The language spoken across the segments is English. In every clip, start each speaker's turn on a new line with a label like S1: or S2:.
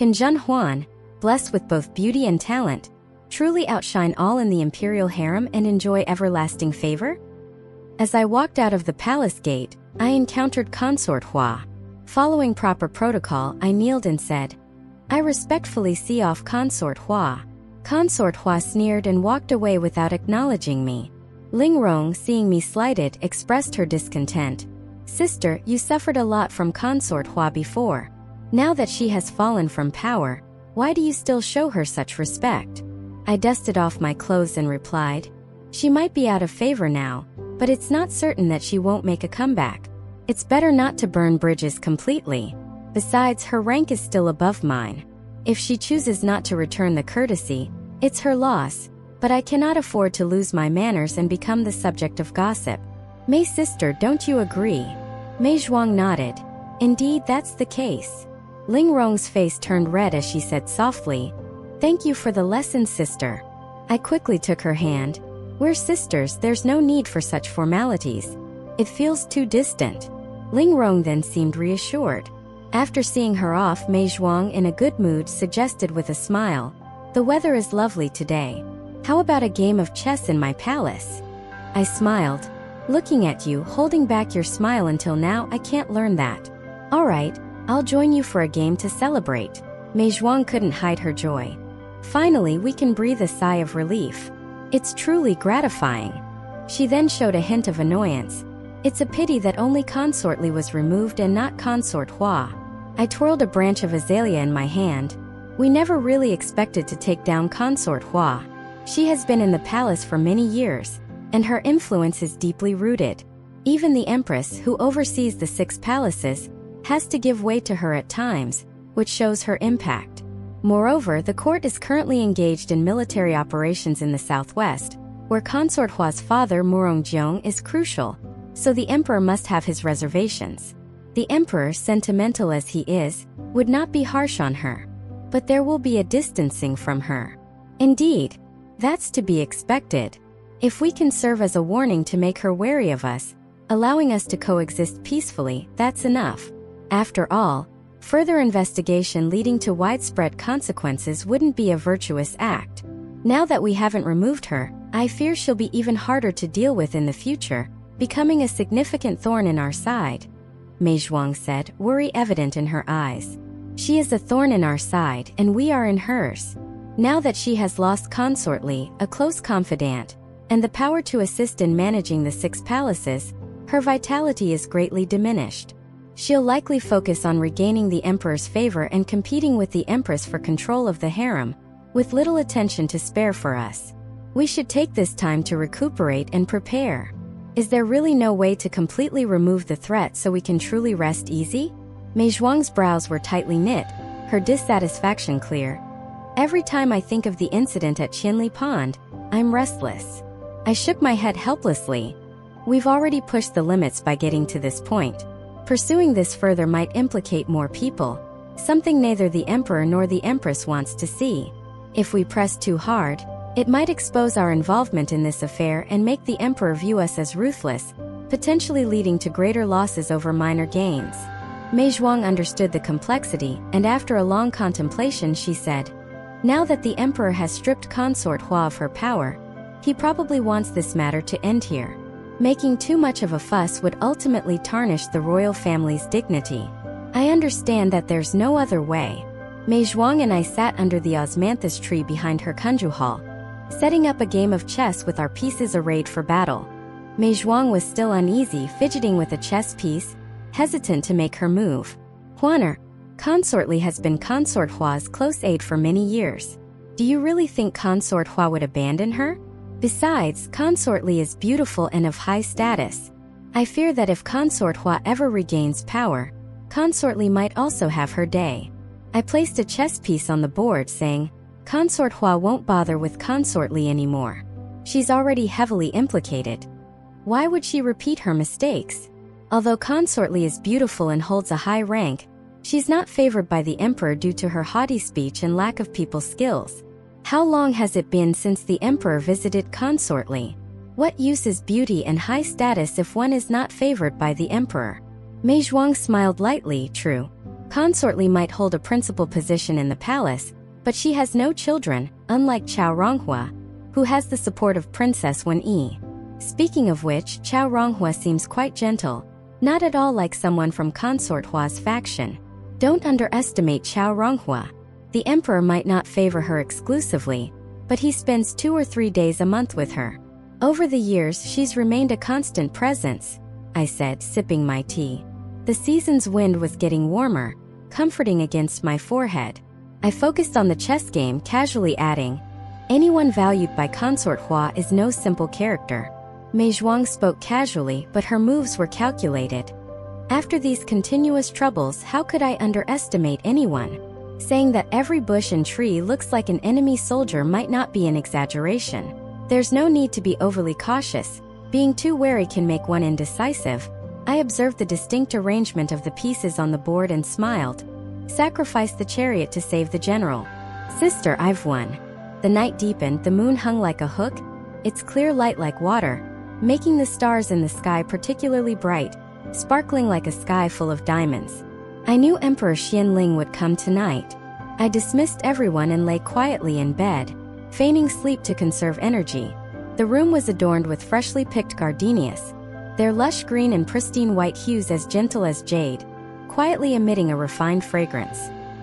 S1: Can Zhen Huan, blessed with both beauty and talent, truly outshine all in the imperial harem and enjoy everlasting favor? As I walked out of the palace gate, I encountered Consort Hua. Following proper protocol, I kneeled and said, "I respectfully see off Consort Hua." Consort Hua sneered and walked away without acknowledging me. Ling Rong, seeing me slighted, expressed her discontent. "Sister, you suffered a lot from Consort Hua before. Now that she has fallen from power, why do you still show her such respect?" I dusted off my clothes and replied, "She might be out of favor now, but it's not certain that she won't make a comeback. It's better not to burn bridges completely. Besides, her rank is still above mine. If she chooses not to return the courtesy, it's her loss, but I cannot afford to lose my manners and become the subject of gossip. Mei sister, don't you agree?" Mei Zhuang nodded. "Indeed, that's the case." Ling Rong's face turned red as she said softly, "Thank you for the lesson, sister." I quickly took her hand. "We're sisters, there's no need for such formalities. It feels too distant." Ling Rong then seemed reassured. After seeing her off, Mei Zhuang, in a good mood, suggested with a smile, "The weather is lovely today. How about a game of chess in my palace?" I smiled. "Looking at you, holding back your smile until now, I can't learn that." "All right, I'll join you for a game to celebrate." Mei Zhuang couldn't hide her joy. Finally, we can breathe a sigh of relief. It's truly gratifying. She then showed a hint of annoyance. "It's a pity that only Consort Li was removed and not Consort Hua." I twirled a branch of azalea in my hand. We never really expected to take down Consort Hua. She has been in the palace for many years, and her influence is deeply rooted. Even the Empress, who oversees the 6 palaces, has to give way to her at times, which shows her impact. Moreover, the court is currently engaged in military operations in the southwest, where Consort Hua's father Murongjiong is crucial, so the emperor must have his reservations. The emperor, sentimental as he is, would not be harsh on her, but there will be a distancing from her. Indeed, that's to be expected. If we can serve as a warning to make her wary of us, allowing us to coexist peacefully, that's enough. After all, further investigation leading to widespread consequences wouldn't be a virtuous act. Now that we haven't removed her, I fear she'll be even harder to deal with in the future, becoming a significant thorn in our side," Mei Zhuang said, worry evident in her eyes. "She is a thorn in our side, and we are in hers. Now that she has lost Consort Li, a close confidant, and the power to assist in managing the 6 palaces, her vitality is greatly diminished. She'll likely focus on regaining the emperor's favor and competing with the empress for control of the harem, with little attention to spare for us. We should take this time to recuperate and prepare. Is there really no way to completely remove the threat so we can truly rest easy?" Mei Zhuang's brows were tightly knit, her dissatisfaction clear. "Every time I think of the incident at Qinli Pond, I'm restless." I shook my head helplessly. "We've already pushed the limits by getting to this point. Pursuing this further might implicate more people, something neither the emperor nor the empress wants to see. If we press too hard, it might expose our involvement in this affair and make the emperor view us as ruthless, potentially leading to greater losses over minor gains." Mei Zhuang understood the complexity, and after a long contemplation she said, "Now that the emperor has stripped Consort Hua of her power, he probably wants this matter to end here. Making too much of a fuss would ultimately tarnish the royal family's dignity. I understand that there's no other way." Mei Zhuang and I sat under the osmanthus tree behind her Kunju hall, setting up a game of chess with our pieces arrayed for battle. Mei Zhuang was still uneasy, fidgeting with a chess piece, hesitant to make her move. "Huaner, Consort Li has been Consort Hua's close aide for many years. Do you really think Consort Hua would abandon her? Besides, Consort Li is beautiful and of high status. I fear that if Consort Hua ever regains power, Consort Li might also have her day." I placed a chess piece on the board saying, "Consort Hua won't bother with Consort Li anymore. She's already heavily implicated. Why would she repeat her mistakes? Although Consort Li is beautiful and holds a high rank, she's not favored by the emperor due to her haughty speech and lack of people skills. How long has it been since the emperor visited Consort Li? What use is beauty and high status if one is not favored by the emperor?" Mei Zhuang smiled lightly. "True. Consort Li might hold a principal position in the palace, but she has no children, unlike Chao Ronghua, who has the support of Princess Wen Yi. Speaking of which, Chao Ronghua seems quite gentle, not at all like someone from Consort Hua's faction. Don't underestimate Chao Ronghua. The emperor might not favor her exclusively, but he spends 2 or 3 days a month with her. Over the years, she's remained a constant presence, I said, sipping my tea. The season's wind was getting warmer, comforting against my forehead. I focused on the chess game, casually adding, anyone valued by Consort Hua is no simple character. Mei Zhuang spoke casually, but her moves were calculated. After these continuous troubles, how could I underestimate anyone? Saying that every bush and tree looks like an enemy soldier might not be an exaggeration. There's no need to be overly cautious. Being too wary can make one indecisive. I observed the distinct arrangement of the pieces on the board and smiled. Sacrifice the chariot to save the general. Sister, I've won. The night deepened, the moon hung like a hook, its clear light like water, making the stars in the sky particularly bright, sparkling like a sky full of diamonds. I knew Emperor Xianling would come tonight. I dismissed everyone and lay quietly in bed, feigning sleep to conserve energy. The room was adorned with freshly picked gardenias, their lush green and pristine white hues as gentle as jade, quietly emitting a refined fragrance.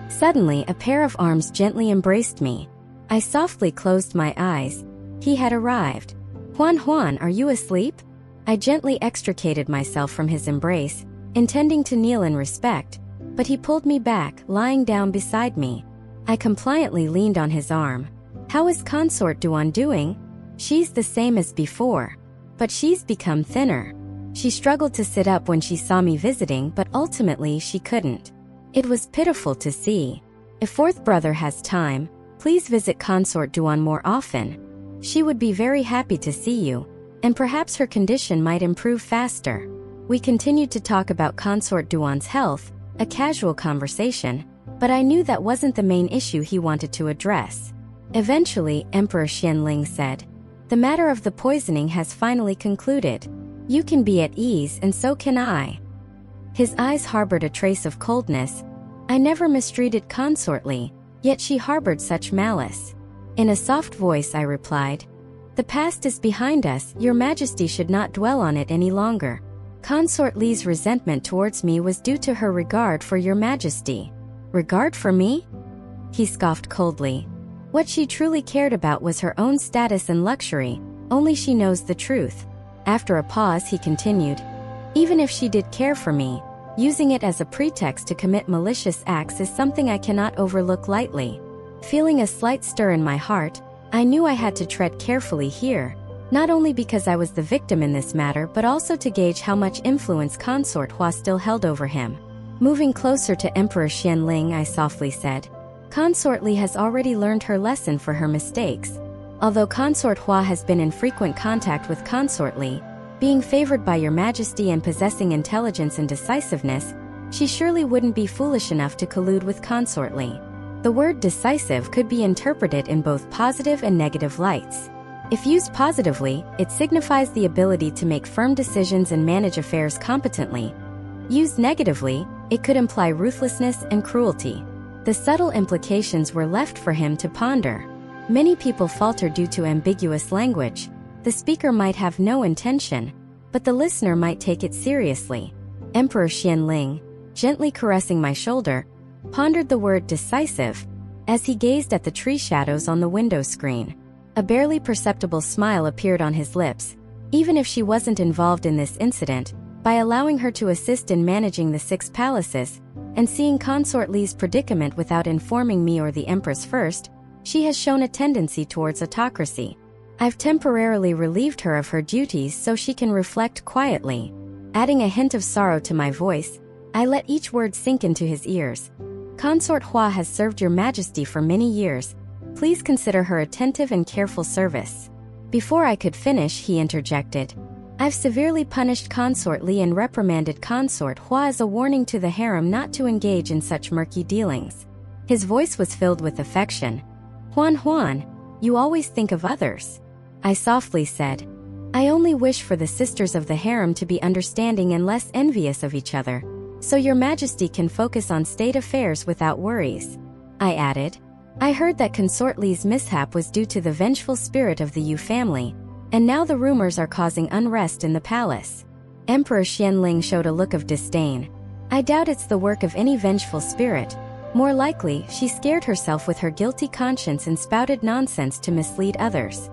S1: Suddenly, a pair of arms gently embraced me. I softly closed my eyes. He had arrived. Huan, are you asleep? I gently extricated myself from his embrace, intending to kneel in respect, but he pulled me back, lying down beside me. I compliantly leaned on his arm. How is Consort Duan doing? She's the same as before, but she's become thinner. She struggled to sit up when she saw me visiting, but ultimately she couldn't. It was pitiful to see. If fourth brother has time, please visit Consort Duan more often. She would be very happy to see you, and perhaps her condition might improve faster. We continued to talk about Consort Duan's health, a casual conversation, but I knew that wasn't the main issue he wanted to address. Eventually, Emperor Xianling said, the matter of the poisoning has finally concluded. You can be at ease, and so can I. His eyes harbored a trace of coldness. I never mistreated Consort Li, yet she harbored such malice. In a soft voice I replied, the past is behind us, Your Majesty should not dwell on it any longer. Consort Li's resentment towards me was due to her regard for Your Majesty. Regard for me? He scoffed coldly. What she truly cared about was her own status and luxury, only she knows the truth. After a pause he continued, even if she did care for me, using it as a pretext to commit malicious acts is something I cannot overlook lightly. Feeling a slight stir in my heart, I knew I had to tread carefully here, not only because I was the victim in this matter but also to gauge how much influence Consort Hua still held over him. Moving closer to Emperor Xianling, I softly said, Consort Li has already learned her lesson for her mistakes. Although Consort Hua has been in frequent contact with Consort Li, being favored by Your Majesty and possessing intelligence and decisiveness, she surely wouldn't be foolish enough to collude with Consort Li. The word decisive could be interpreted in both positive and negative lights. If used positively, it signifies the ability to make firm decisions and manage affairs competently. Used negatively, it could imply ruthlessness and cruelty. The subtle implications were left for him to ponder. Many people falter due to ambiguous language. The speaker might have no intention, but the listener might take it seriously. Emperor Xianling, gently caressing my shoulder, pondered the word decisive as he gazed at the tree shadows on the window screen. A barely perceptible smile appeared on his lips. Even if she wasn't involved in this incident, by allowing her to assist in managing the 6 palaces, and seeing Consort Li's predicament without informing me or the Empress first, she has shown a tendency towards autocracy. I've temporarily relieved her of her duties so she can reflect quietly. Adding a hint of sorrow to my voice, I let each word sink into his ears. Consort Hua has served Your Majesty for many years. Please consider her attentive and careful service. Before I could finish, he interjected, I've severely punished Consort Li and reprimanded Consort Hua as a warning to the harem not to engage in such murky dealings. His voice was filled with affection. Huan, you always think of others. I softly said, I only wish for the sisters of the harem to be understanding and less envious of each other. so your majesty can focus on state affairs without worries. I added. I heard that Consort Li's mishap was due to the vengeful spirit of the Yu family, and now the rumors are causing unrest in the palace. Emperor Xianling showed a look of disdain. I doubt it's the work of any vengeful spirit. More likely, she scared herself with her guilty conscience and spouted nonsense to mislead others.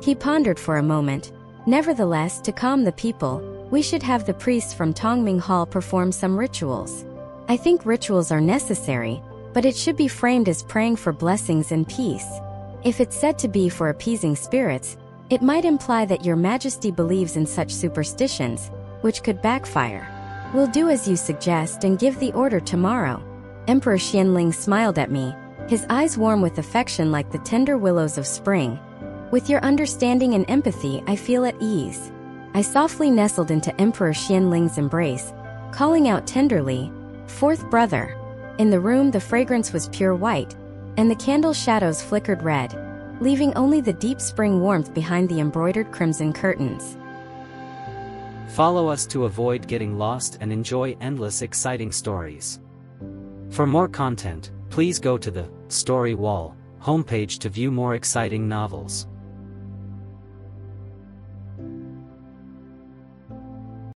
S1: He pondered for a moment. Nevertheless, to calm the people, we should have the priests from Tongming Hall perform some rituals. I think rituals are necessary, but it should be framed as praying for blessings and peace. If it's said to be for appeasing spirits, it might imply that your majesty believes in such superstitions, which could backfire. We'll do as you suggest and give the order tomorrow. Emperor Xianling smiled at me, his eyes warm with affection like the tender willows of spring. With your understanding and empathy, I feel at ease. I softly nestled into Emperor Xianling's embrace, calling out tenderly, "Fourth brother." In the room, the fragrance was pure white, and the candle shadows flickered red, leaving only the deep spring warmth behind the embroidered crimson curtains.
S2: Follow us to avoid getting lost and enjoy endless exciting stories. For more content, please go to the Story Wall homepage to view more exciting novels.